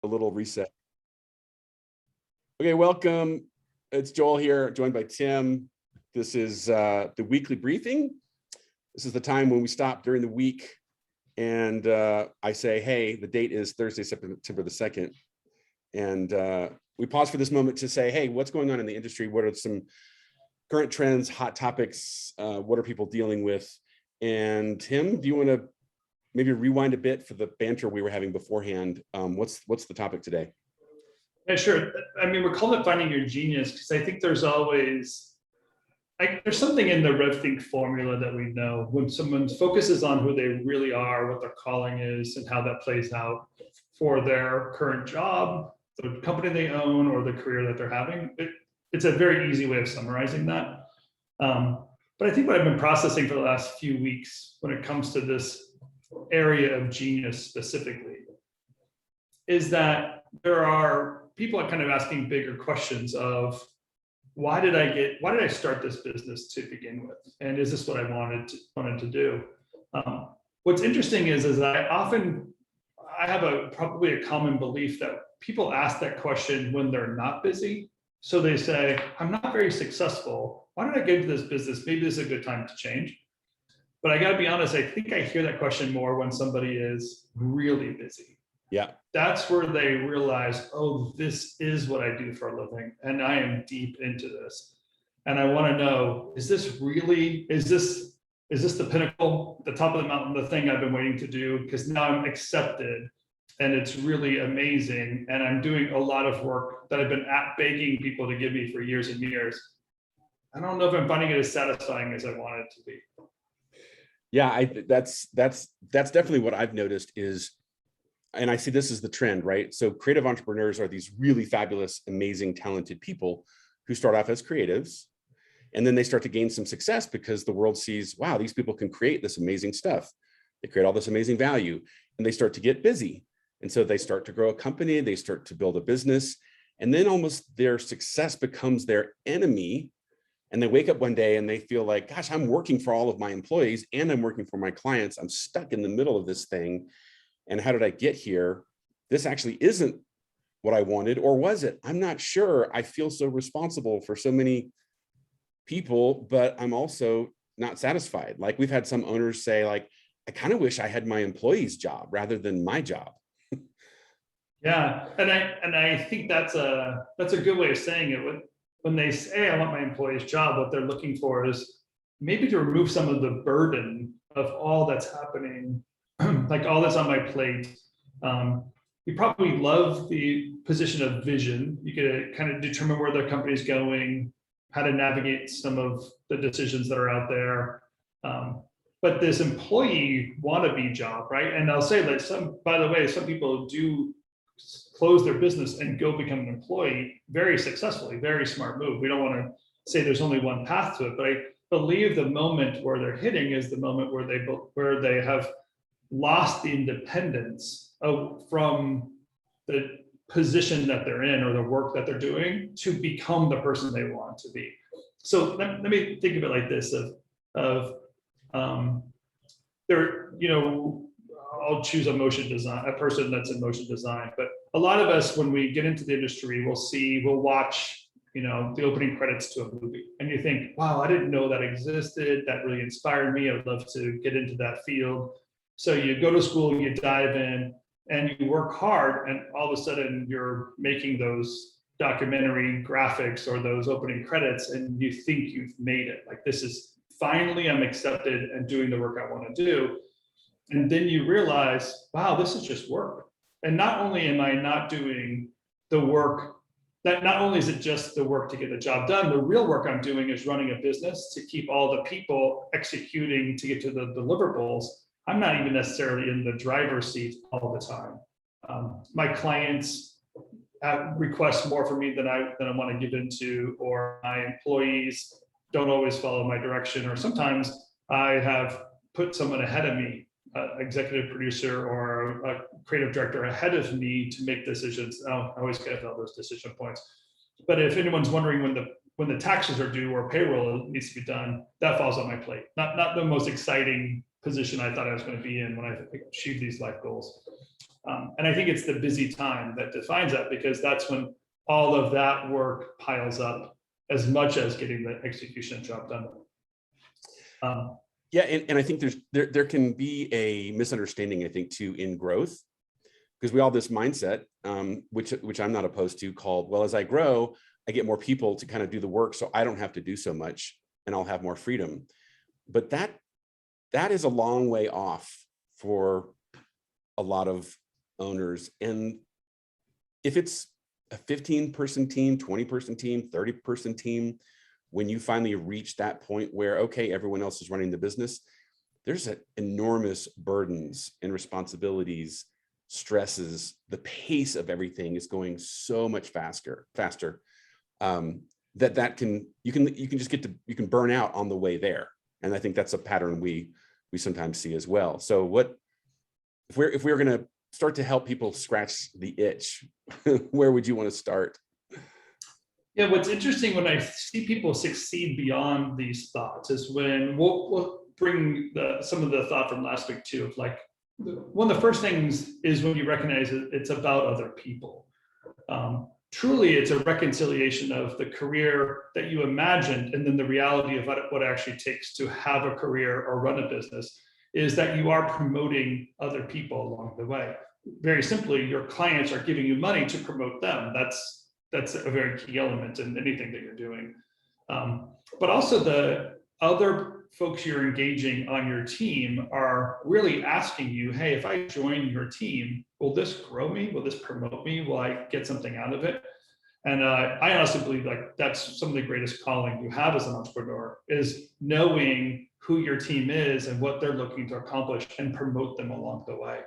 a little reset. Okay, welcome. It's Joel here, joined by Tim. This is the weekly briefing. This is the time when we stop during the week and I say, hey, the date is Thursday, September the 2nd. And we pause for this moment to say, hey, what's going on in the industry? What are some current trends, hot topics? What are people dealing with? And Tim, do you want to maybe rewind a bit for the banter we were having beforehand? What's the topic today? Yeah, sure. I mean, we're calling it finding your genius because I think there's always, there's something in the RevThink formula that we know when someone focuses on who they really are, what their calling is, and how that plays out for their current job, the company they own, or the career that they're having. It's a very easy way of summarizing that. But I think what I've been processing for the last few weeks when it comes to this area of genius specifically is that there are people are kind of asking bigger questions of why did I start this business to begin with? And is this what I wanted to do? What's interesting is I have probably a common belief that people ask that question when they're not busy. So they say, I'm not very successful. Why did I get into this business? Maybe this is a good time to change. But I gotta be honest, I think I hear that question more when somebody is really busy. Yeah. That's where they realize, oh, this is what I do for a living. And I am deep into this. And I wanna know, is this the pinnacle, the top of the mountain, the thing I've been waiting to do? Because now I'm accepted and it's really amazing. And I'm doing a lot of work that I've been begging people to give me for years and years. I don't know if I'm finding it as satisfying as I want it to be. Yeah, that's definitely what I've noticed is, and I see this as the trend, right? So creative entrepreneurs are these really fabulous, amazing, talented people who start off as creatives, and then they start to gain some success because the world sees, wow, these people can create this amazing stuff. They create all this amazing value, and they start to get busy. And so they start to grow a company, they start to build a business, and then almost their success becomes their enemy. And they wake up one day and they feel like, gosh, I'm working for all of my employees and I'm working for my clients. I'm stuck in the middle of this thing. And how did I get here? This actually isn't what I wanted, or was it? I'm not sure. I feel so responsible for so many people, but I'm also not satisfied. Like we've had some owners say, like, I kind of wish I had my employee's job rather than my job. Yeah, and I think that's a good way of saying it. When they say I want my employee's job, what they're looking for is maybe to remove some of the burden of all that's happening, like all that's on my plate. You probably love the position of vision. You could kind of determine where the company's going, how to navigate some of the decisions that are out there. But this employee wannabe job, right? And I'll say that by the way, some people do close their business and go become an employee very successfully, very smart move. We don't want to say there's only one path to it, but I believe the moment where they're hitting is the moment where they have lost the independence from the position that they're in or the work that they're doing to become the person they want to be. So let me think of it like this: I'll choose a person that's in motion design. But a lot of us, when we get into the industry, we'll watch, the opening credits to a movie. And you think, wow, I didn't know that existed. That really inspired me. I would love to get into that field. So you go to school, you dive in, and you work hard. And all of a sudden you're making those documentary graphics or those opening credits, and you think you've made it. Like, this is finally, I'm accepted and doing the work I want to do. And then you realize, wow, this is just work. And not only am I not doing the work, that not only is it just the work to get the job done, the real work I'm doing is running a business to keep all the people executing to get to the deliverables. I'm not even necessarily in the driver's seat all the time. My clients request more from me than I want to give into, or my employees don't always follow my direction, or sometimes I have put someone ahead of me, executive producer or a creative director ahead of me to make decisions. I always get all those decision points. But if anyone's wondering when the taxes are due or payroll needs to be done, that falls on my plate. Not the most exciting position I thought I was going to be in when I achieved these life goals. And I think it's the busy time that defines that, because that's when all of that work piles up as much as getting the execution job done. Yeah, and I think there can be a misunderstanding, I think, too, in growth, because we all have this mindset, which I'm not opposed to, called, well, as I grow, I get more people to kind of do the work, so I don't have to do so much, and I'll have more freedom. But that is a long way off for a lot of owners. And if it's a 15-person team, 20-person team, 30-person team, when you finally reach that point where, okay, everyone else is running the business, there's enormous burdens and responsibilities, stresses. The pace of everything is going so much faster, that you can burn out on the way there. And I think that's a pattern we sometimes see as well. So what if we're going to start to help people scratch the itch, where would you want to start? Yeah, what's interesting when I see people succeed beyond these thoughts is when we'll bring some of the thought from last week too, of like, one of the first things is when you recognize it's about other people. Truly, it's a reconciliation of the career that you imagined and then the reality of what it actually takes to have a career or run a business, is that you are promoting other people along the way. Very simply, your clients are giving you money to promote them. That's a very key element in anything that you're doing. But also the other folks you're engaging on your team are really asking you, hey, if I join your team, will this grow me? Will this promote me? Will I get something out of it? And I honestly believe like that's some of the greatest calling you have as an entrepreneur, is knowing who your team is and what they're looking to accomplish and promote them along the way.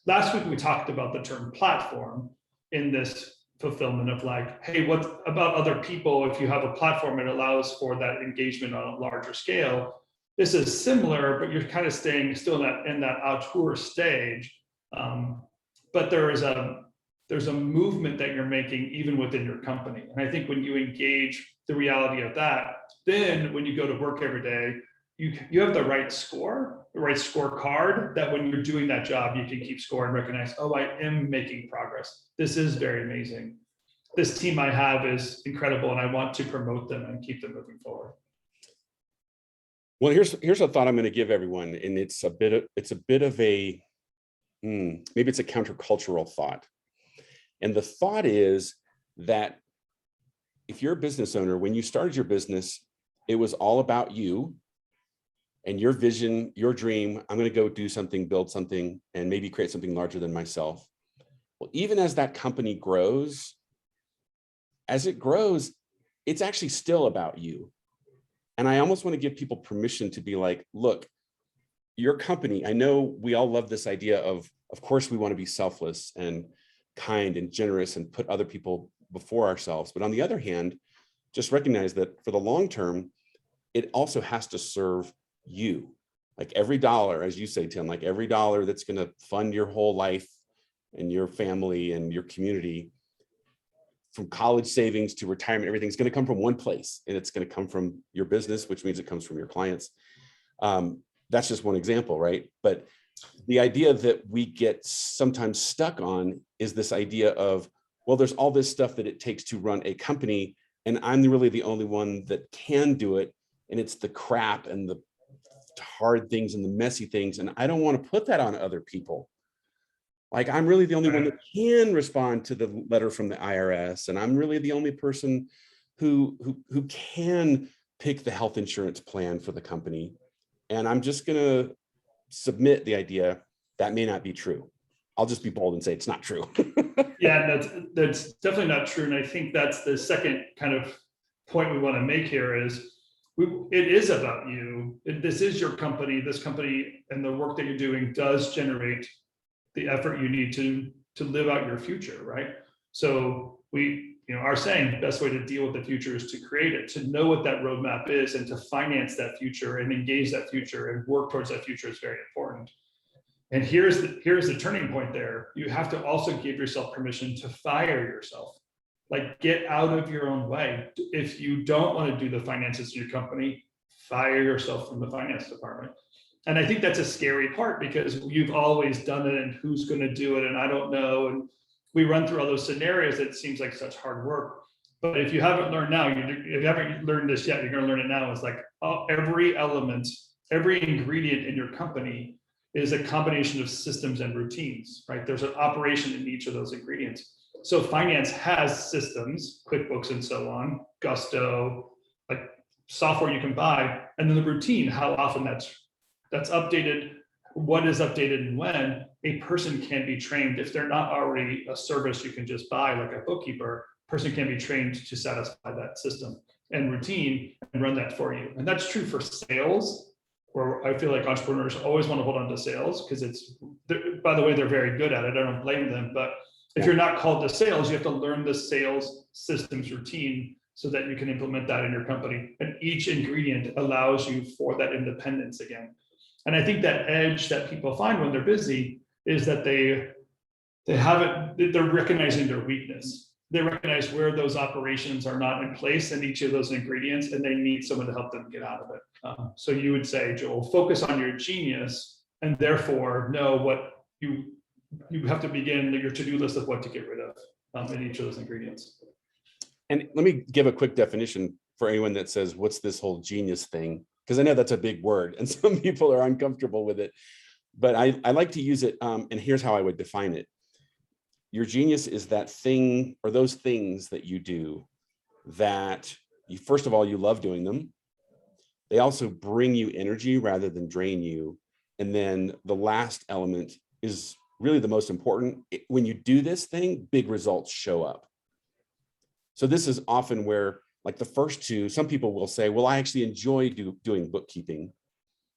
Last week, we talked about the term platform in this fulfillment of like, hey, what about other people? If you have a platform, it allows for that engagement on a larger scale. This is similar, but you're kind of staying still in that auteur stage. But there's a movement that you're making even within your company. And I think when you engage the reality of that, then when you go to work every day, you have the right scorecard, that when you're doing that job, you can keep score and recognize, oh, I am making progress. This is very amazing. This team I have is incredible, and I want to promote them and keep them moving forward. Well, here's a thought I'm going to give everyone, and it's a bit of a maybe it's a countercultural thought. And the thought is that if you're a business owner, when you started your business, it was all about you and your vision, your dream. I'm going to go do something, build something, and maybe create something larger than myself. Well, even as that company grows, it's actually still about you. And I almost want to give people permission to be like, look, your company, I know we all love this idea of course, we want to be selfless and kind and generous and put other people before ourselves. But on the other hand, just recognize that for the long term, it also has to serve you. Like every dollar, as you say, Tim, like every dollar that's going to fund your whole life and your family and your community, from college savings to retirement, everything's going to come from one place, and it's going to come from your business, which means it comes from your clients. That's just one example, right? But the idea that we get sometimes stuck on is this idea of, well, there's all this stuff that it takes to run a company, and I'm really the only one that can do it. And it's the crap and the hard things and the messy things. And I don't want to put that on other people. Like, I'm really the only one that can respond to the letter from the IRS. And I'm really the only person who can pick the health insurance plan for the company. And I'm just going to submit the idea that may not be true. I'll just be bold and say it's not true. Yeah, that's definitely not true. And I think that's the second kind of point we want to make here is it is about you. This is your company. This company and the work that you're doing does generate the effort you need to live out your future, right? So our saying, the best way to deal with the future is to create it, to know what that roadmap is and to finance that future and engage that future and work towards that future is very important. And here's the turning point there. You have to also give yourself permission to fire yourself. Like, get out of your own way. If you don't want to do the finances of your company, fire yourself from the finance department. And I think that's a scary part because you've always done it and who's going to do it. And I don't know. And we run through all those scenarios. It seems like such hard work. But if you haven't learned now, if you haven't learned this yet, you're going to learn it now. It's like every element, every ingredient in your company is a combination of systems and routines, right? There's an operation in each of those ingredients. So finance has systems, QuickBooks and so on, Gusto, like software you can buy, and then the routine, how often that's updated, what is updated and when. A person can be trained. If they're not already a service you can just buy, like a bookkeeper, person can be trained to satisfy that system and routine and run that for you. And that's true for sales, where I feel like entrepreneurs always want to hold on to sales because by the way, they're very good at it. I don't blame them. But if you're not called to sales, you have to learn the sales systems routine so that you can implement that in your company. And each ingredient allows you for that independence again. And I think that edge that people find when they're busy is that they're recognizing their weakness. They recognize where those operations are not in place in each of those ingredients, and they need someone to help them get out of it. So you would say, Joel, focus on your genius, and therefore know what you have to begin your to-do list of what to get rid of in each of those ingredients. And let me give a quick definition for anyone that says, what's this whole genius thing? Because I know that's a big word and some people are uncomfortable with it, but I like to use it. And here's how I would define it. Your genius is that thing or those things that you do that you, first of all, you love doing them. They also bring you energy rather than drain you. And then the last element is really the most important. When you do this thing, big results show up. So this is often where, like the first two, some people will say, well, I actually enjoy doing bookkeeping,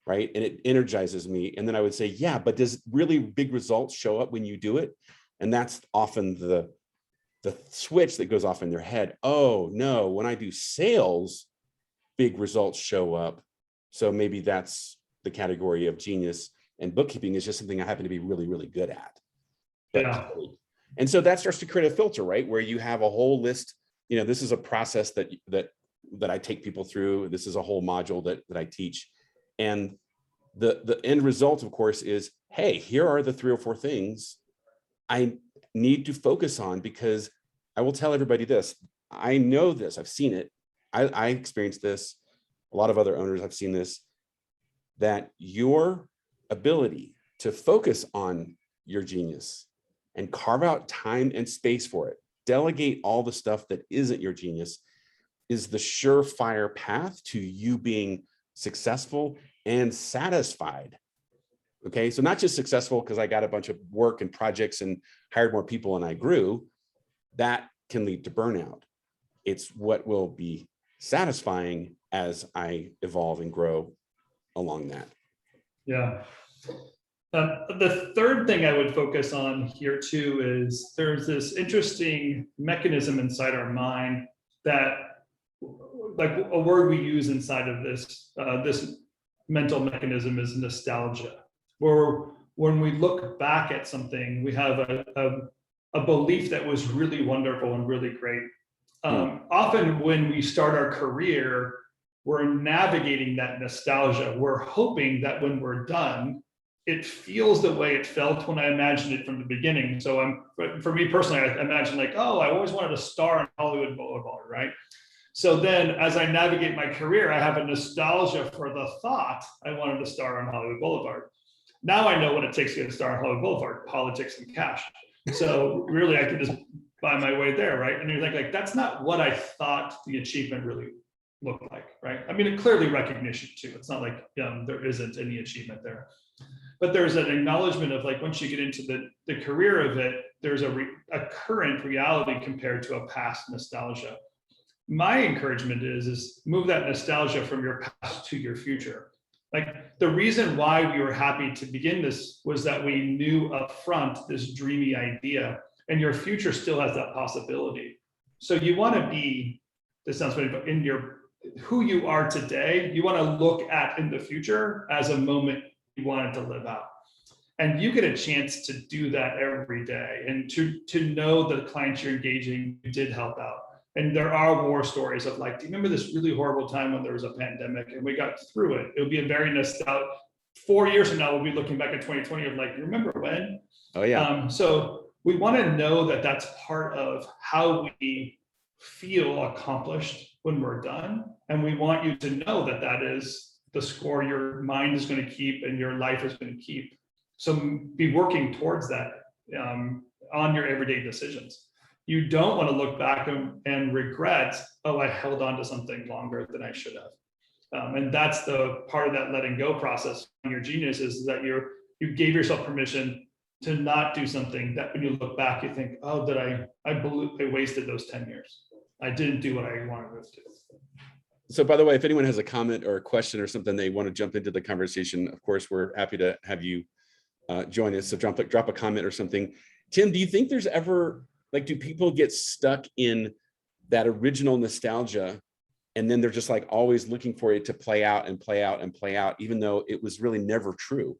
right? And it energizes me. And then I would say, yeah, but does really big results show up when you do it? And that's often the switch that goes off in their head. Oh no, when I do sales, big results show up. So maybe that's the category of genius, and bookkeeping is just something I happen to be really, really good at. Yeah. And so that starts to create a filter, right? Where you have a whole list. You know, this is a process that I take people through. This is a whole module that I teach. And the end result, of course, is, hey, here are the 3 or 4 things I need to focus on, because I will tell everybody this. I know this, I've seen it. I experienced this. A lot of other owners have seen this, that your ability to focus on your genius and carve out time and space for it, delegate all the stuff that isn't your genius, is the surefire path to you being successful and satisfied. Okay, so not just successful because I got a bunch of work and projects and hired more people and I grew. That can lead to burnout. It's what will be satisfying as I evolve and grow along that. Yeah. The third thing I would focus on here too is there's this interesting mechanism inside our mind that, like a word we use inside of this mental mechanism is nostalgia. Where when we look back at something, we have a belief that was really wonderful and really great. Often when we start our career, we're navigating that nostalgia. We're hoping that when we're done, it feels the way it felt when I imagined it from the beginning. So for me personally, I imagine like, oh, I always wanted to star on Hollywood Boulevard, right? So then as I navigate my career, I have a nostalgia for the thought I wanted to star on Hollywood Boulevard. Now I know what it takes to get a star on Hollywood Boulevard: politics and cash. So really I could just buy my way there, right? And you're like that's not what I thought the achievement really looked like, right? I mean, clearly recognition too. It's not like there isn't any achievement there. But there's an acknowledgement of like, once you get into the career of it, there's a current reality compared to a past nostalgia. My encouragement is move that nostalgia from your past to your future. Like the reason why we were happy to begin this was that we knew up front this dreamy idea, and your future still has that possibility. So you want to be, this sounds funny, but in your who you are today, you want to look at in the future as a moment you wanted to live out. And you get a chance to do that every day, and to know the clients you're engaging did help out. And there are war stories of like, do you remember this really horrible time when there was a pandemic and we got through it? It would be a very nostalgic, 4 years from now, we'll be looking back at 2020 of like, remember when? Oh yeah. So we want to know that that's part of how we feel accomplished when we're done. And we want you to know that that is the score your mind is going to keep and your life is going to keep. So be working towards that on your everyday decisions. You don't want to look back and regret, oh, I held on to something longer than I should have. And that's the part of that letting go process on your genius, is that you gave yourself permission to not do something that when you look back, you think, oh, I wasted those 10 years. I didn't do what I wanted to do. So by the way, if anyone has a comment or a question or something they want to jump into the conversation, of course, we're happy to have you join us. So drop a comment or something. Tim, do you think there's ever, like, do people get stuck in that original nostalgia and then they're just like always looking for it to play out and play out and play out, even though it was really never true?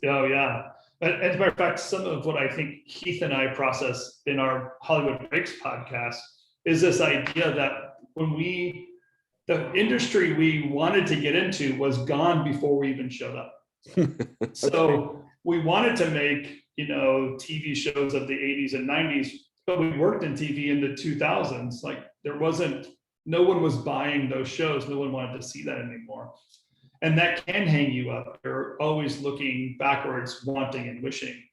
Oh, yeah. As a matter of fact, some of what I think Keith and I process in our Hollywood Breaks podcast is this idea that the industry we wanted to get into was gone before we even showed up. So we wanted to make, TV shows of the 80s and 90s, but we worked in TV in the 2000s. Like no one was buying those shows. No one wanted to see that anymore. And that can hang you up. You're always looking backwards, wanting and wishing.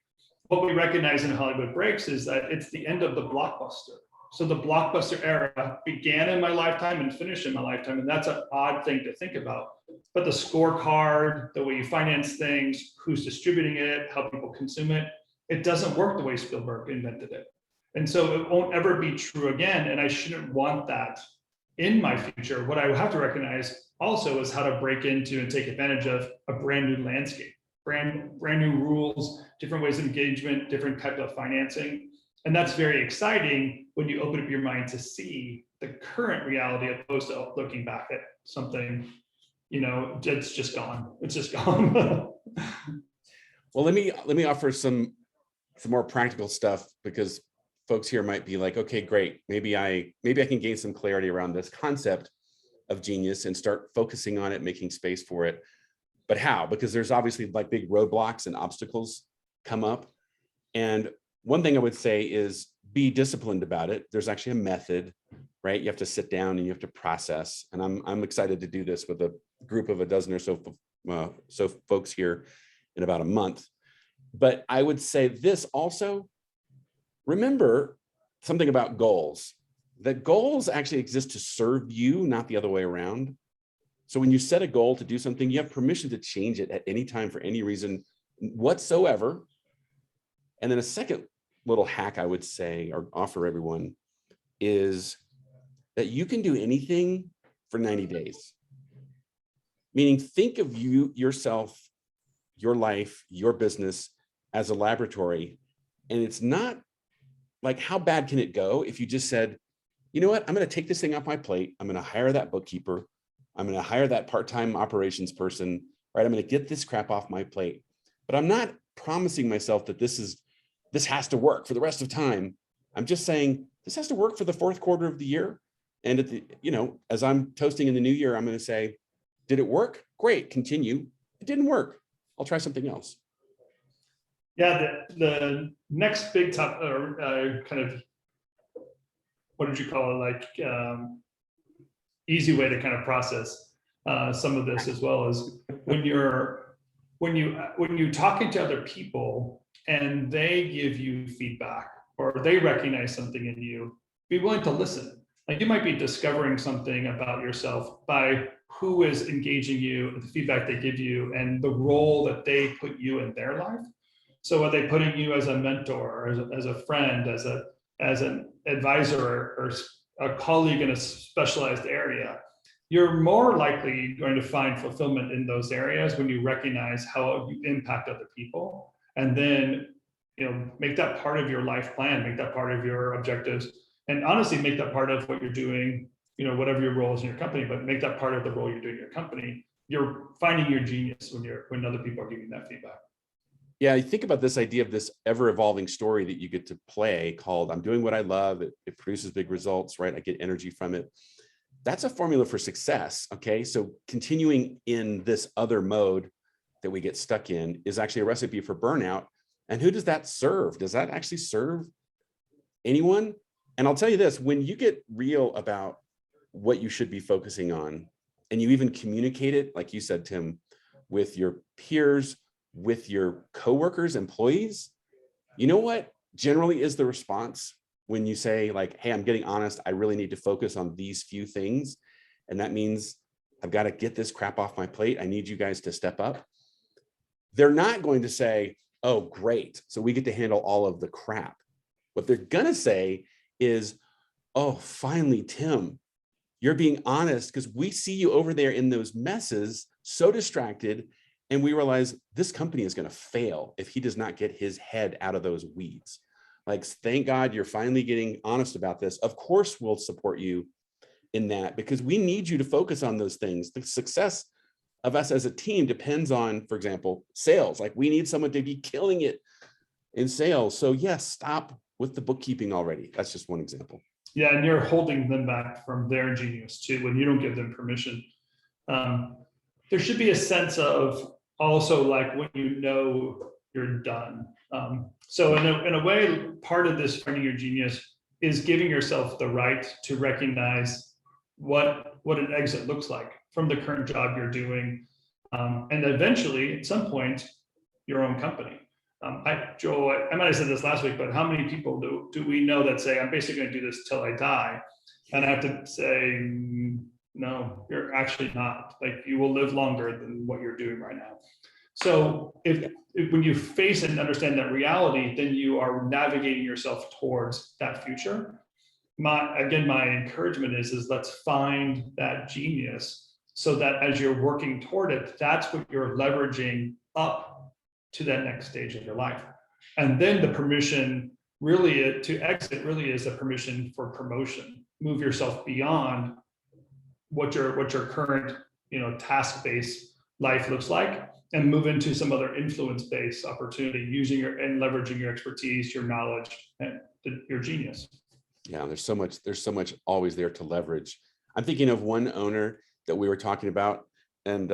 What we recognize in Hollywood Breaks is that it's the end of the blockbuster. So the blockbuster era began in my lifetime and finished in my lifetime. And that's an odd thing to think about. But the scorecard, the way you finance things, who's distributing it, how people consume it, it doesn't work the way Spielberg invented it. And so it won't ever be true again. And I shouldn't want that in my future. What I have to recognize also is how to break into and take advantage of a brand new landscape, brand new rules, different ways of engagement, different type of financing. And that's very exciting when you open up your mind to see the current reality opposed to looking back at something, it's just gone. It's just gone. Well, let me offer some more practical stuff, because folks here might be like, okay, great. Maybe I can gain some clarity around this concept of genius and start focusing on it, making space for it. But how? Because there's obviously like big roadblocks and obstacles come up. And one thing I would say is be disciplined about it. There's actually a method, right? You have to sit down and you have to process. And I'm excited to do this with a group of a dozen or so folks here in about a month. But I would say this also, remember something about goals. That goals actually exist to serve you, not the other way around. So when you set a goal to do something, you have permission to change it at any time for any reason whatsoever. And then a second little hack I would say or offer everyone is that you can do anything for 90 days. Meaning, think of yourself, your life, your business as a laboratory. And it's not like, how bad can it go if you just said, you know what, I'm going to take this thing off my plate. I'm going to hire that bookkeeper. I'm going to hire that part-time operations person, right? I'm going to get this crap off my plate. But I'm not promising myself that this has to work for the rest of time. I'm just saying this has to work for the fourth quarter of the year. And at the, as I'm toasting in the new year, I'm going to say, did it work? Great, continue. It didn't work. I'll try something else. Yeah, the next big top kind of, what did you call it? Like easy way to kind of process some of this, as well as when you're talking to other people and they give you feedback or they recognize something in you, be willing to listen. Like, you might be discovering something about yourself by who is engaging you, the feedback they give you, and the role that they put you in their life. So are they putting you as a mentor, or as a friend, as an advisor, or a colleague in a specialized area? You're more likely going to find fulfillment in those areas when you recognize how you impact other people, and then make that part of your life plan, make that part of your objectives, and honestly make that part of what you're doing, whatever your role is in your company, but make that part of the role you're doing in your company. You're finding your genius when other people are giving that feedback. Yeah, I think about this idea of this ever-evolving story that you get to play called I'm doing what I love. It produces big results, right? I get energy from it. That's a formula for success, okay? So continuing in this other mode that we get stuck in is actually a recipe for burnout. And who does that serve? Does that actually serve anyone? And I'll tell you this, when you get real about what you should be focusing on, and you even communicate it, like you said, Tim, with your peers, with your coworkers, employees, you know what generally is the response when you say like, hey, I'm getting honest, I really need to focus on these few things. And that means I've got to get this crap off my plate. I need you guys to step up. They're not going to say, oh, great, so we get to handle all of the crap. What they're going to say is, oh, finally, Tim, you're being honest, because we see you over there in those messes, so distracted, and we realize this company is going to fail if he does not get his head out of those weeds. Like, thank God you're finally getting honest about this. Of course, we'll support you in that, because we need you to focus on those things. The success of us as a team depends on, for example, sales. Like, we need someone to be killing it in sales. So yes, stop with the bookkeeping already. That's just one example. Yeah, and you're holding them back from their genius too when you don't give them permission. There should be a sense of also like when you know you're done. So in a way, part of this finding your genius is giving yourself the right to recognize what an exit looks like from the current job you're doing, and eventually, at some point, your own company. Joel, I might have said this last week, but how many people do we know that say, I'm basically going to do this till I die? And I have to say, no, you're actually not. Like, you will live longer than what you're doing right now. So if when you face and understand that reality, then you are navigating yourself towards that future. My encouragement is let's find that genius so that as you're working toward it, that's what you're leveraging up to that next stage of your life. And then the permission really to exit really is a permission for promotion. Move yourself beyond what your current, task-based life looks like, and move into some other influence-based opportunity using and leveraging your expertise, your knowledge, and your genius. Yeah, there's so much always there to leverage. I'm thinking of one owner that we were talking about, and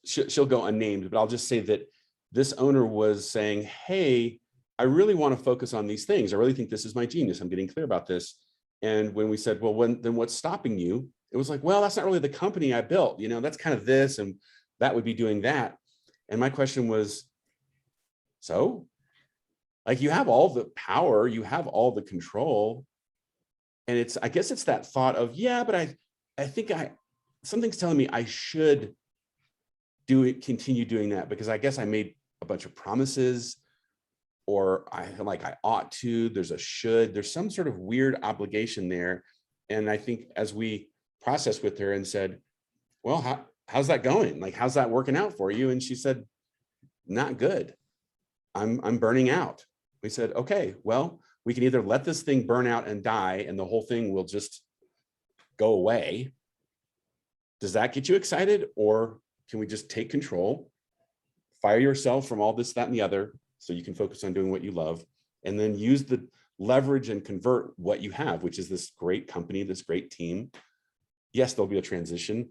she'll go unnamed, but I'll just say that this owner was saying, hey, I really want to focus on these things. I really think this is my genius. I'm getting clear about this. And when we said, well, then what's stopping you? It was like, well, that's not really the company I built. That's kind of this, and that would be doing that. And my question was, so like, you have all the power, you have all the control. And I guess it's that thought of, yeah, but I think something's telling me I should continue doing that, because I guess I made a bunch of promises, or I ought to, there's some sort of weird obligation there. And I think as we processed with her and said, well, how's that going? Like, how's that working out for you? And she said, not good. I'm burning out. We said, okay, well, we can either let this thing burn out and die, and the whole thing will just go away. Does that get you excited? Or can we just take control, fire yourself from all this, that, and the other, so you can focus on doing what you love, and then use the leverage and convert what you have, which is this great company, this great team. Yes, there'll be a transition,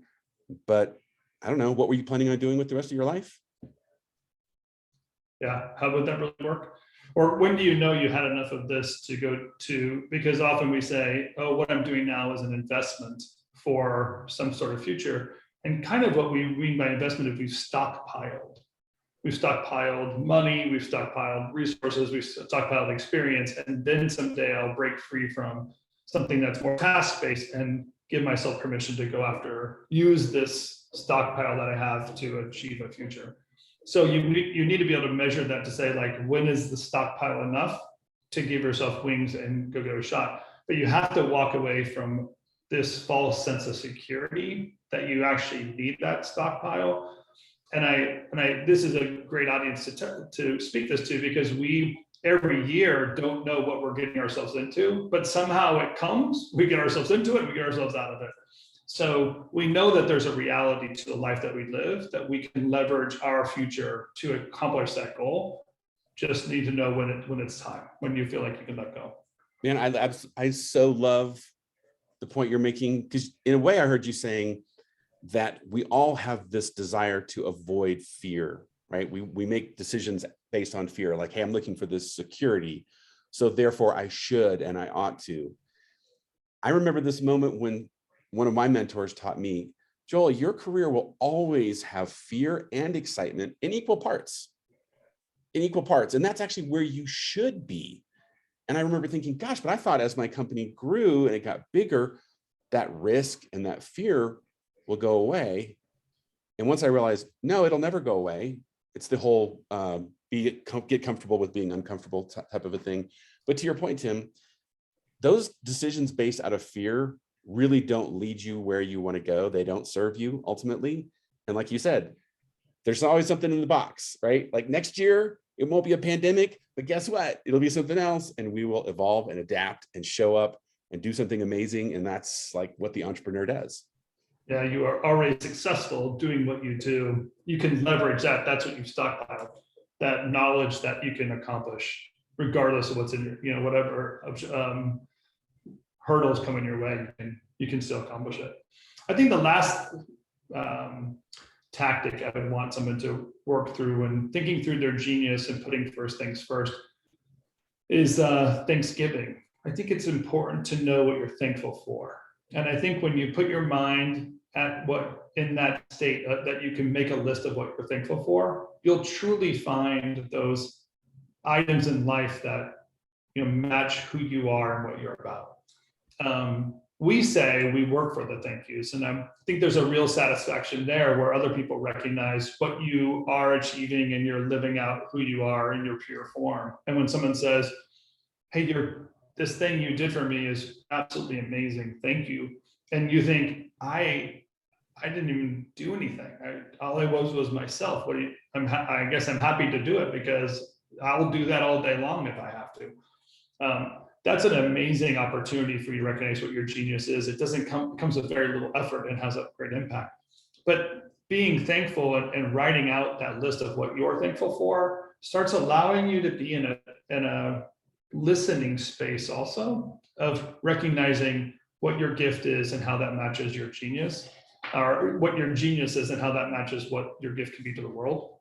but I don't know, what were you planning on doing with the rest of your life? Yeah, how would that really work? Or when do you know you had enough of this to go to, because often we say, oh, what I'm doing now is an investment for some sort of future. And kind of what we mean by investment is we've stockpiled. We've stockpiled money, we've stockpiled resources, we've stockpiled experience, and then someday I'll break free from something that's more task-based and give myself permission to go after, use this stockpile that I have to achieve a future. So you need to be able to measure that to say, like, when is the stockpile enough to give yourself wings and go get a shot? But you have to walk away from this false sense of security that you actually need that stockpile. And this is a great audience to speak this to, because we every year don't know what we're getting ourselves into, but somehow it comes, we get ourselves into it, we get ourselves out of it. So we know that there's a reality to the life that we live, that we can leverage our future to accomplish that goal. Just need to know when it's time, when you feel like you can let go. Man, I so love the point you're making, because in a way I heard you saying, that we all have this desire to avoid fear, right? We make decisions based on fear, like, hey, I'm looking for this security, so therefore I should and I ought to. I remember this moment when one of my mentors taught me, Joel, your career will always have fear and excitement in equal parts. And that's actually where you should be. And I remember thinking, gosh, but I thought as my company grew and it got bigger, that risk and that fear will go away. And once I realized, no, it'll never go away. It's the whole get comfortable with being uncomfortable type of a thing. But to your point, Tim, those decisions based out of fear really don't lead you where you want to go. They don't serve you ultimately. And like you said, there's always something in the box, right? Like next year, it won't be a pandemic, but guess what? It'll be something else, and we will evolve and adapt and show up and do something amazing. And that's like what the entrepreneur does. Yeah, you are already successful doing what you do. You can leverage that. That's what you've stockpiled, that knowledge that you can accomplish regardless of what's in your, whatever hurdles coming your way, you can still accomplish it. I think the last tactic I would want someone to work through when thinking through their genius and putting first things first is Thanksgiving. I think it's important to know what you're thankful for. And I think when you put your mind at what in that state that you can make a list of what you're thankful for, you'll truly find those items in life that match who you are and what you're about. We say we work for the thank yous, and I think there's a real satisfaction there where other people recognize what you are achieving and you're living out who you are in your pure form. And when someone says, hey, this thing you did for me is absolutely amazing, thank you. And you think, I didn't even do anything. All I was myself. I guess I'm happy to do it because I'll do that all day long if I have to. That's an amazing opportunity for you to recognize what your genius is. It comes with very little effort and has a great impact. But being thankful and writing out that list of what you're thankful for starts allowing you to be in a listening space also of recognizing what your gift is and how that matches your genius, or what your genius is and how that matches what your gift can be to the world.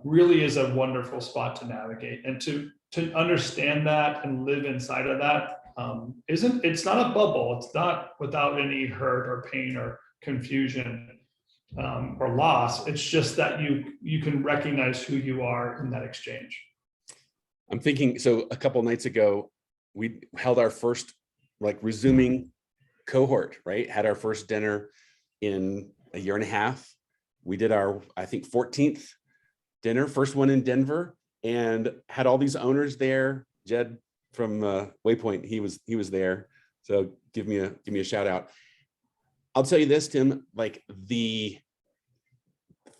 Really is a wonderful spot to navigate, and to understand that and live inside of that it's not a bubble. It's not without any hurt or pain or confusion or loss. It's just that you can recognize who you are in that exchange. I'm thinking, so a couple of nights ago, we held our first resuming cohort, right? Had our first dinner in a year and a half. We did our, I think, 14th dinner, first one in Denver, and had all these owners there. Jed from Waypoint, he was there. So give me a shout out. I'll tell you this, Tim,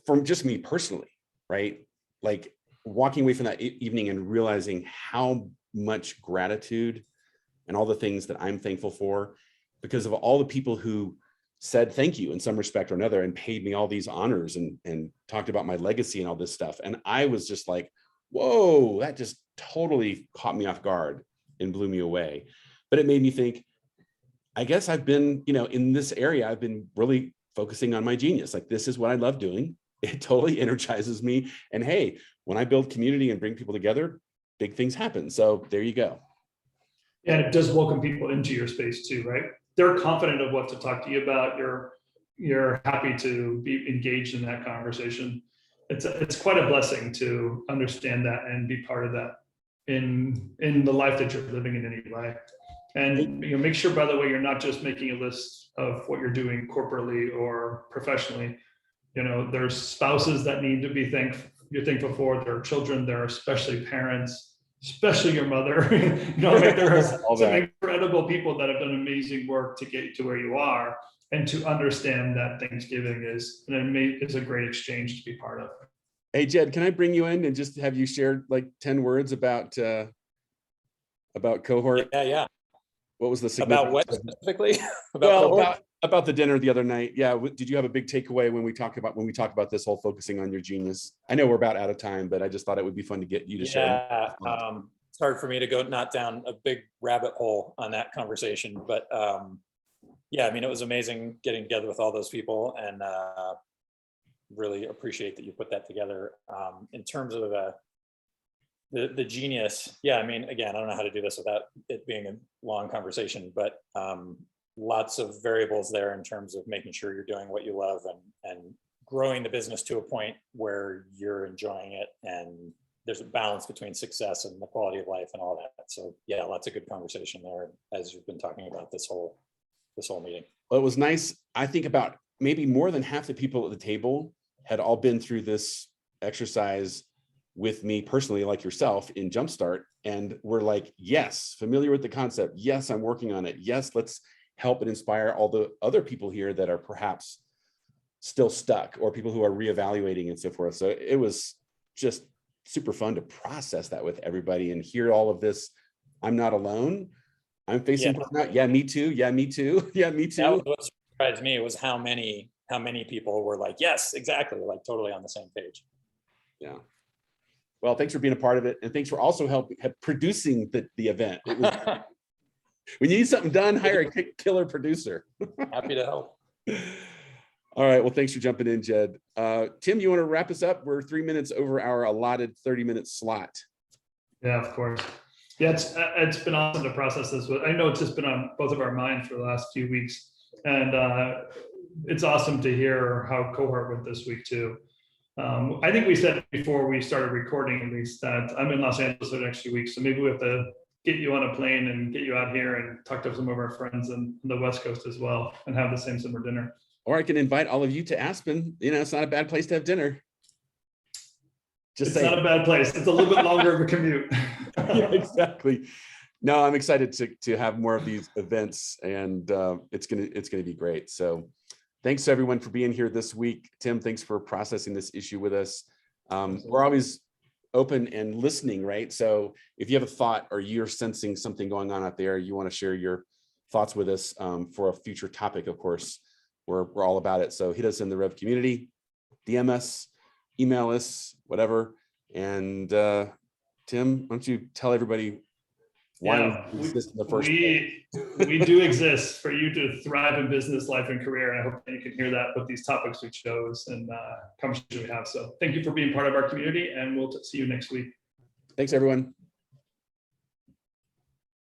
from just me personally, right? Walking away from that evening and realizing how much gratitude and all the things that I'm thankful for because of all the people who said thank you in some respect or another and paid me all these honors and talked about my legacy and all this stuff. And I was just like, whoa, that just totally caught me off guard and blew me away. But it made me think, I guess I've been, in this area, I've been really focusing on my genius. This is what I love doing. It totally energizes me. And hey, when I build community and bring people together, big things happen. So there you go. Yeah, it does welcome people into your space too, right? They're confident of what to talk to you about. You're happy to be engaged in that conversation. It's quite a blessing to understand that and be part of that in the life that you're living in any way. And make sure, by the way, you're not just making a list of what you're doing corporately or professionally. There's spouses that need to be you're thankful for. There are children. There are especially parents, especially your mother. There are some incredible people that have done amazing work to get you to where you are, and to understand that Thanksgiving is a great exchange to be part of. Hey, Jed, can I bring you in and just have you share 10 words about cohort? Yeah. What was the significance? About what specifically? About the dinner the other night. Yeah. Did you have a big takeaway when we talk about this whole focusing on your genius? I know we're about out of time, but I just thought it would be fun to get you to share. It's hard for me to go not down a big rabbit hole on that conversation, but Yeah, I mean, it was amazing getting together with all those people, and really appreciate that you put that together. In terms of the genius, yeah, I mean, again, I don't know how to do this without it being a long conversation, but lots of variables there in terms of making sure you're doing what you love and growing the business to a point where you're enjoying it, and there's a balance between success and the quality of life and all that. So yeah, lots of good conversation there as you've been talking about this whole meeting. Well, it was nice. I think about maybe more than half the people at the table had all been through this exercise with me personally, like yourself, in Jumpstart, and we're like, yes, familiar with the concept. Yes, I'm working on it. Yes, let's help and inspire all the other people here that are perhaps still stuck, or people who are reevaluating and so forth. So it was just super fun to process that with everybody and hear all of this. I'm not alone. I'm facing burnout. Yeah, me too. Yeah, me too. Yeah, me too. That was what surprised me, was how many people were like, yes, exactly, like totally on the same page. Yeah. Well, thanks for being a part of it, and thanks for also helping producing the event. It was, when you need something done, hire a killer producer. Happy to help. All right. Well, thanks for jumping in, Jed. Tim, you want to wrap us up? We're 3 minutes over our allotted 30-minute slot. Yeah, of course. Yeah, it's been awesome to process this. I know it's just been on both of our minds for the last few weeks, and it's awesome to hear how cohort went this week too. I think we said before we started recording, at least, that I'm in Los Angeles for the next few weeks, so maybe we have to get you on a plane and get you out here and talk to some of our friends on the West Coast as well, and have the same summer dinner. Or I can invite all of you to Aspen. You know, it's not a bad place to have dinner. Just it's not a bad place. It's a little bit longer of a commute. Yeah, exactly. No, I'm excited to have more of these events, and it's gonna be great. So thanks everyone for being here this week. Tim, thanks for processing this issue with us. We're always open and listening, right? So if you have a thought, or you're sensing something going on out there, you want to share your thoughts with us for a future topic, of course, we're all about it. So hit us in the Rev community, DM us, email us, whatever. And Tim, why don't you tell everybody why we exist in the first place? We do exist for you to thrive in business, life, and career. And I hope that you can hear that with these topics we chose and conversations we have. So thank you for being part of our community, and we'll see you next week. Thanks, everyone.